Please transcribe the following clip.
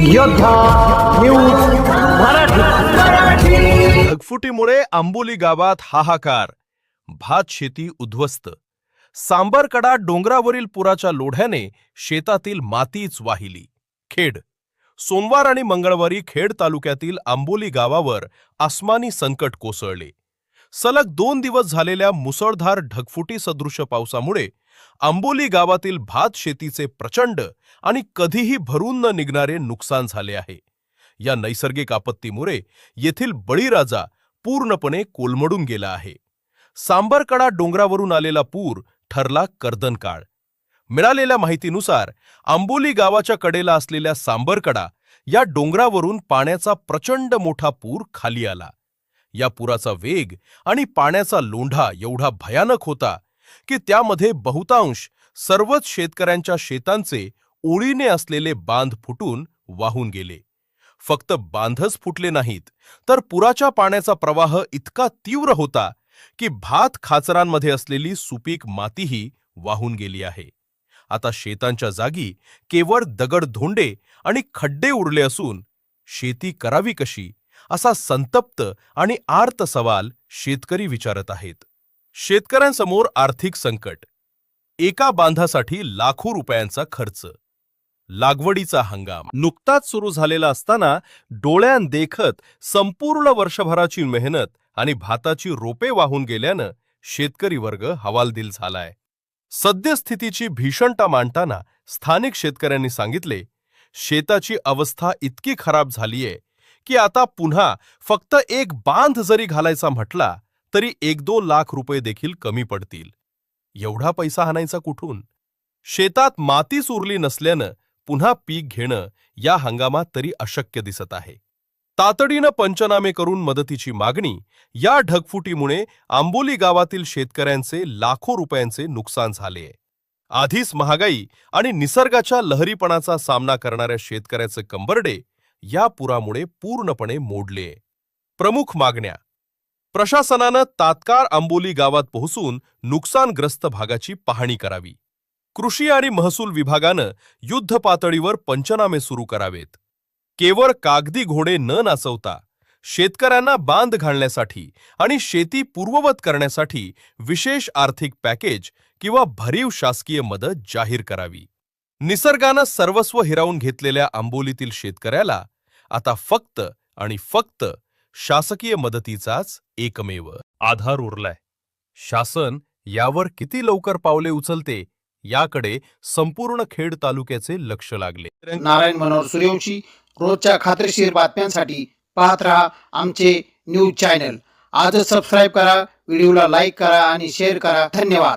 योद्धा न्यूज मराठी। ढगफुटीमुळे आंबोली गावात हाहाकार, भात शेती उद्ध्वस्त। सांबरकडा डोंगरावरील पुराच्या लोढ्याने शेतातील मातीच वाहिली। खेड सोमवार आणि मंगळवारी खेड तालुक्यातील आंबोली गावावर आसमानी संकट कोसळले। सलग 2 दिवस झालेल्या मुसळधार ढगफुटी सदृश पावसामुळे आंबोली गावातील भात शेतीचे प्रचंड आणि कधीही भरून न निघणारे नुकसान झाले आहे। या नैसर्गिक आपत्तीमुळे येथील बळीराजा पूर्णपणे कोलमडून गेला आहे। सांबरकडा डोंगरावरून आलेला पूर ठरला कर्दनकाळ। मिळालेल्या माहितीनुसार आंबोली गावाच्या कडेला असलेल्या सांबरकडा या डोंगरावरून पाण्याचा प्रचंड मोठा पूर खाली आला। या पुराचा वेग आणि पाण्याचा लोंढा एवढा भयानक होता की त्यामध्ये बहुतांश सर्वच शेतकऱ्यांच्या शेतांचे ओळीने असलेले बांध फुटून वाहून गेले। फक्त बांधच फुटले नाहीत, तर पुराच्या पाण्याचा प्रवाह इतका तीव्र होता की भात खाचरांमध्ये असलेली सुपीक मातीही वाहून गेली आहे। आता शेतांच्या जागी केवळ दगडधोंडे आणि खड्डे उरले असून शेती करावी कशी असा संतप्त आणि आर्त सवाल शेतकरी विचारत आहेत। शेतकऱ्यांसमोर आर्थिक संकट, एका बांधासाठी लाखो रुपयांचा खर्च। लागवडीचा हंगाम नुकताच सुरू झालेला असताना डोळ्यांदेखत संपूर्ण वर्षभराची मेहनत आणि भाताची रोपे वाहून गेल्यानं शेतकरी वर्ग हवालदिल झालाय। सद्यस्थितीची भीषणता मांडताना स्थानिक शेतकऱ्यांनी सांगितले, शेताची अवस्था इतकी खराब झालीये की आता पुन्हा फक्त एक बांध जरी घालायचा म्हटला तरी 1-2 लाख रुपये देखील कमी पडतील। एवढा पैसा आणायचा कुठून? शेतात मातीच उरली नसल्यानं पुन्हा पीक घेणं या हंगामात तरी अशक्य दिसत आहे। तातडीनं पंचनामे करून मदतीची मागणी। या ढगफुटीमुळे आंबोली गावातील शेतकऱ्यांचे लाखो रुपयांचे नुकसान झाले। आधीच महागाई आणि निसर्गाच्या लहरीपणाचा सामना करणाऱ्या शेतकऱ्याचे कंबरडे या पुरामुळे पूर्णपणे मोडले। प्रमुख मागण्या: प्रशासनानं तात्काळ आंबोली गावात पोहोचून नुकसानग्रस्त भागाची पाहणी करावी। कृषी आणि महसूल विभागानं युद्ध पातळीवर पंचनामे सुरू करावेत। केवळ कागदी घोडे न नाचवता शेतकऱ्यांना बांध घालण्यासाठी आणि शेती पूर्ववत करण्यासाठी विशेष आर्थिक पॅकेज किंवा भरीव शासकीय मदत जाहीर करावी। निसर्गानं सर्वस्व हिरावून घेतलेल्या आंबोलीतील शेतकऱ्याला आता फक्त आणि फक्त शासकीय मदतीचाच एकमेव आधार उरलाय। शासन यावर किती लवकर पावले उचलते याकडे संपूर्ण खेड तालुक्याचे लक्ष लागले। नारायण मनोहर सूर्यवंशी, रोजच्या खात्रीशीर बातम्यांसाठी पाहत रहा आमचे न्यूज चॅनल। आजच सबस्क्राईब करा, व्हिडिओला लाईक करा आणि शेअर करा। धन्यवाद।